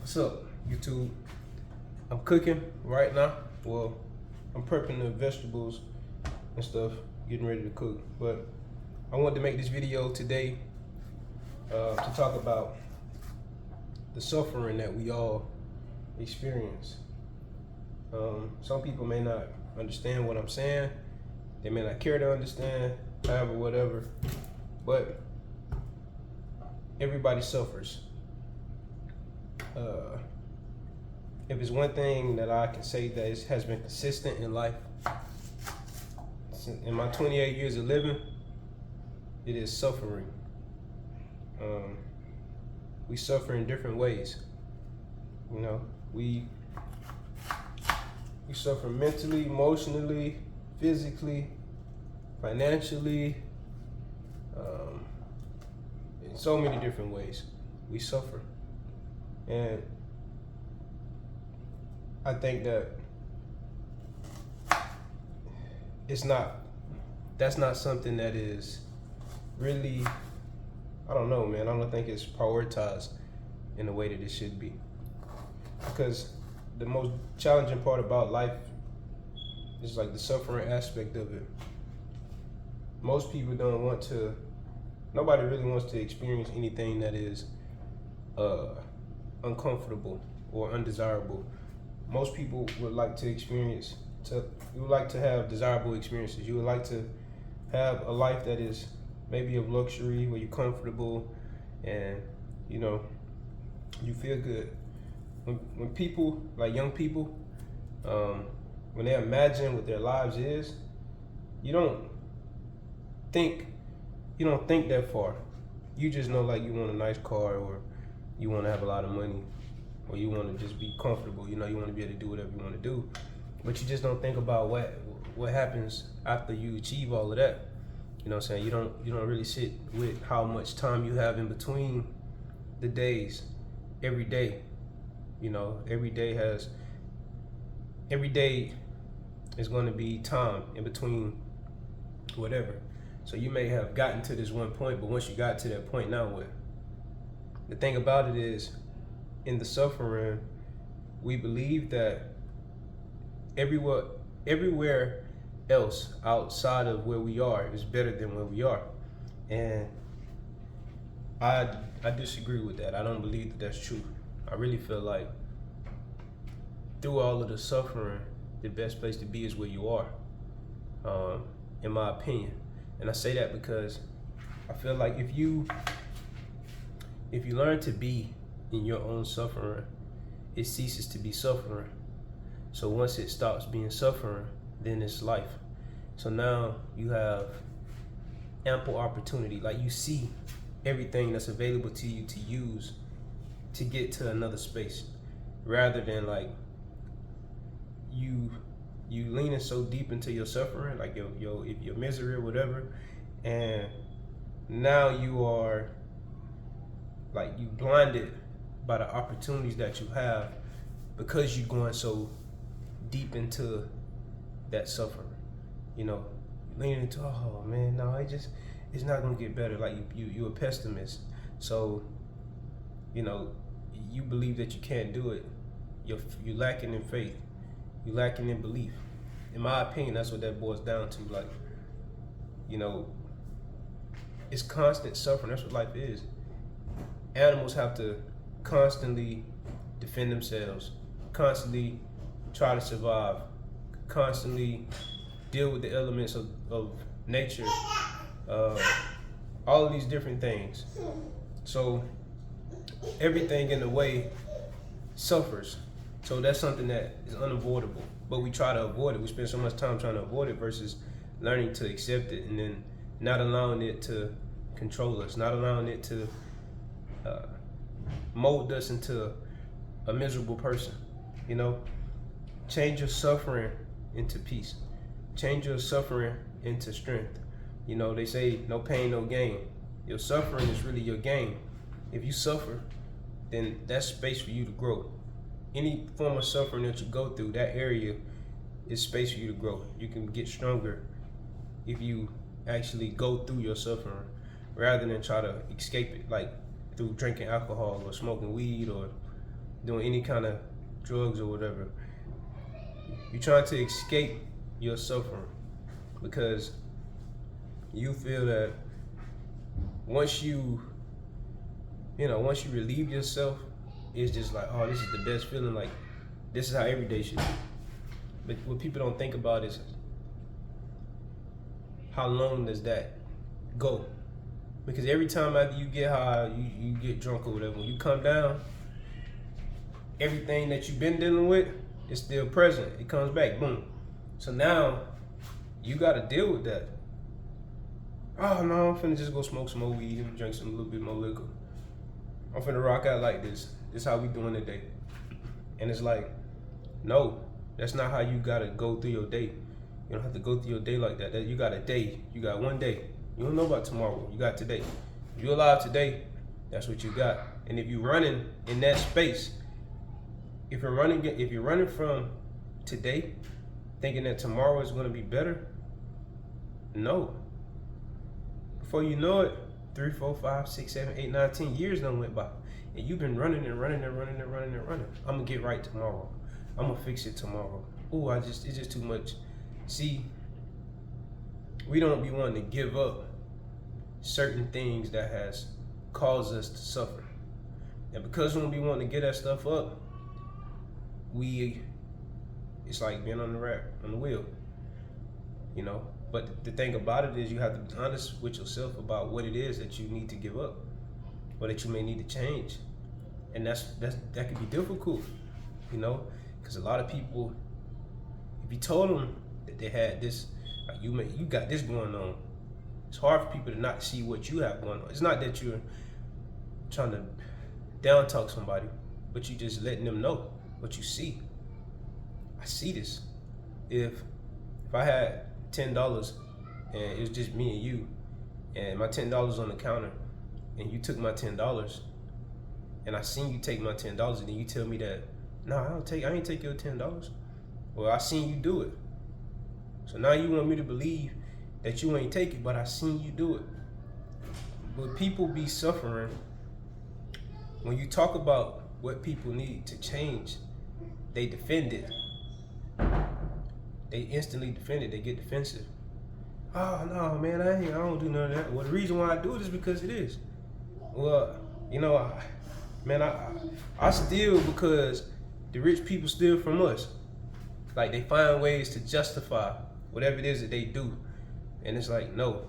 What's up, YouTube? I'm cooking right now. Well, I'm prepping the vegetables and stuff, getting ready to cook. But I wanted to make this video today to talk about the suffering that we all experience. Some people may not understand what I'm saying. They may not care to understand, however, whatever. But everybody suffers. If it's one thing that I can say that has been consistent in life, in my 28 years of living, it is suffering. We suffer in different ways. You know, we suffer mentally, emotionally, physically, financially, in so many different ways. We suffer. And I think that that's not something that is really, I don't know, man. I don't think it's prioritized in the way that it should be. Because the most challenging part about life is like the suffering aspect of it. Most people nobody really wants to experience anything that is uncomfortable or undesirable. Most people would like to you would like to have desirable experiences. You would like to have a life that is maybe of luxury, where you're comfortable and you feel good. When people, like young people, when they imagine what their lives is, you don't think that far. You just know, like, you want a nice car, or you want to have a lot of money, or you want to just be comfortable. You want to be able to do whatever you want to do, but you just don't think about what happens after you achieve all of that. You know what I'm saying? You don't really sit with how much time you have in between the days. Every day, every day is going to be time in between whatever. So you may have gotten to this one point, but once you got to that point, now what? The thing about it is, in the suffering, we believe that everywhere else outside of where we are is better than where we are. And I disagree with that. I don't believe that that's true. I really feel like through all of the suffering, the best place to be is where you are, in my opinion. And I say that because I feel like if you learn to be in your own suffering, it ceases to be suffering. So once it stops being suffering, then it's life. So now you have ample opportunity. Like, you see everything that's available to you to use to get to another space, rather than like you leaning so deep into your suffering, like your misery or whatever, and now you are like, you blinded by the opportunities that you have because you're going so deep into that suffering. Leaning into, oh man, no, it's not gonna get better. Like, you're a pessimist, so you believe that you can't do it. You're lacking in faith. You're lacking in belief. In my opinion, that's what that boils down to. Like, it's constant suffering. That's what life is. Animals have to constantly defend themselves, constantly try to survive, constantly deal with the elements of nature, all of these different things. So everything in the way suffers. So that's something that is unavoidable, but we try to avoid it. We spend so much time trying to avoid it versus learning to accept it, and then not allowing it to control us, not allowing it to mold us into a miserable person. Change your suffering into peace. Change your suffering into strength. They say no pain, no gain. Your suffering is really your gain. If you suffer, then that's space for you to grow. Any form of suffering that you go through, that area is space for you to grow. You can get stronger if you actually go through your suffering rather than try to escape it, like through drinking alcohol or smoking weed or doing any kind of drugs or whatever. You're trying to escape your suffering because you feel that once you relieve yourself, it's just like, oh, this is the best feeling. Like, this is how every day should be. But what people don't think about is how long does that go? Because every time after you get high, you get drunk or whatever, when you come down, everything that you've been dealing with is still present. It comes back, boom. So now you got to deal with that. Oh no, I'm finna just go smoke some more weed and drink some little bit more liquor. I'm finna rock out like this. This is how we doing today. And it's like, no, that's not how you gotta go through your day. You don't have to go through your day like that. You got a day. You got one day. You don't know about tomorrow. You got today. If you're alive today, that's what you got. And if you're running in that space, if you're running from today, thinking that tomorrow is gonna be better, no. Before you know it, 3, 4, 5, 6, 7, 8, 9, 10 years done went by. And you've been running and running and running and running and running. I'm gonna get right tomorrow. I'm gonna fix it tomorrow. Oh, it's just too much. See, we don't be wanting to give up certain things that has caused us to suffer. And because we don't be wanting to get that stuff up, it's like being on the wheel, you know? But the thing about it is you have to be honest with yourself about what it is that you need to give up or that you may need to change. And that can be difficult, you know, because a lot of people, if you told them that they had this, like you got this going on, it's hard for people to not see what you have going on. It's not that you're trying to down talk somebody, but you just letting them know what you see. I see this. If I had $10 and it was just me and you, and my $10 on the counter, and you took my $10, and I seen you take my $10, and then you tell me that, no, I ain't take your $10. Well, I seen you do it. So now you want me to believe that you ain't take it, but I seen you do it. But people be suffering when you talk about what people need to change. They defend it. They instantly defend it. They get defensive. Oh no, man, I don't do none of that. Well, the reason why I do it is because it is. Well, you know, I steal because the rich people steal from us. Like, they find ways to justify whatever it is that they do. And it's like, no,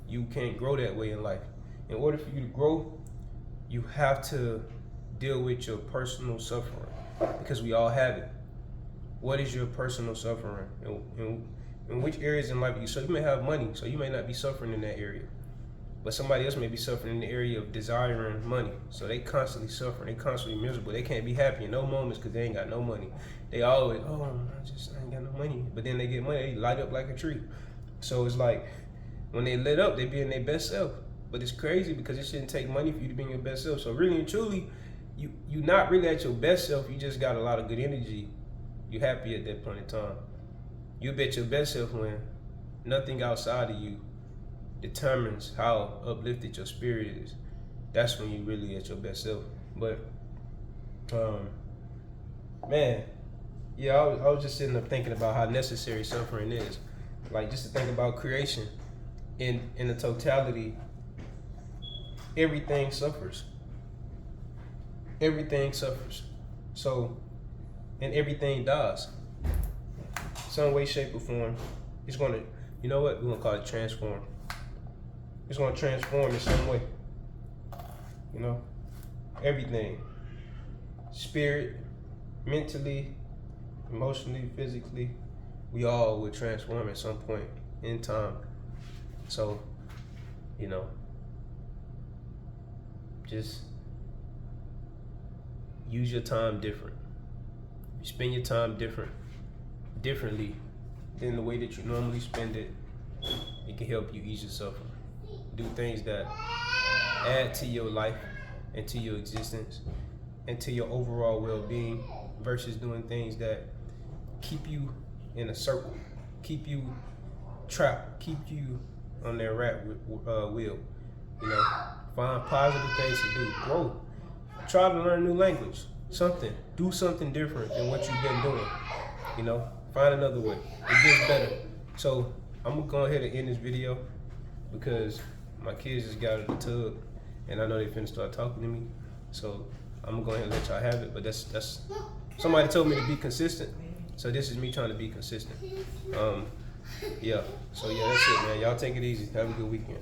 you can't grow that way in life. In order for you to grow, you have to deal with your personal suffering, because we all have it. What is your personal suffering? In which areas in life so you may have money, so you may not be suffering in that area. But somebody else may be suffering in the area of desiring money. So they constantly suffering, they constantly miserable. They can't be happy in no moments because they ain't got no money. They always, I ain't got no money. But then they get money, they light up like a tree. So it's like, when they lit up, they be in their best self. But it's crazy because it shouldn't take money for you to be in your best self. So really and truly, you not really at your best self, you just got a lot of good energy. You happy at that point in time. You be at your best self when nothing outside of you determines how uplifted your spirit is. That's when you really at your best self. But man, yeah, I was just sitting up thinking about how necessary suffering is. Like, just to think about creation in the totality, everything suffers. Everything suffers. So, and everything dies. Some way, shape, or form. It's gonna, you know what? We're gonna call it transform. It's gonna transform in some way. You know? Everything. Spirit, mentally, emotionally, physically, we all will transform at some point in time. So, you know, just use your time different. You spend your time differently than the way that you normally spend it. It can help you ease your suffering. Do things that add to your life and to your existence and to your overall well-being, versus doing things that keep you in a circle, keep you trapped, keep you on that rat wheel. You know, find positive things to do. Grow. Try to learn a new language. something. Do something different than what you've been doing. You know, find another way. It gets better. So I'm gonna go ahead and end this video because my kids just got out of the tub and I know they finna start talking to me. So I'm gonna go ahead and let y'all have it. But that's somebody told me to be consistent. So this is me trying to be consistent. Yeah. So yeah, that's it, man. Y'all take it easy. Have a good weekend.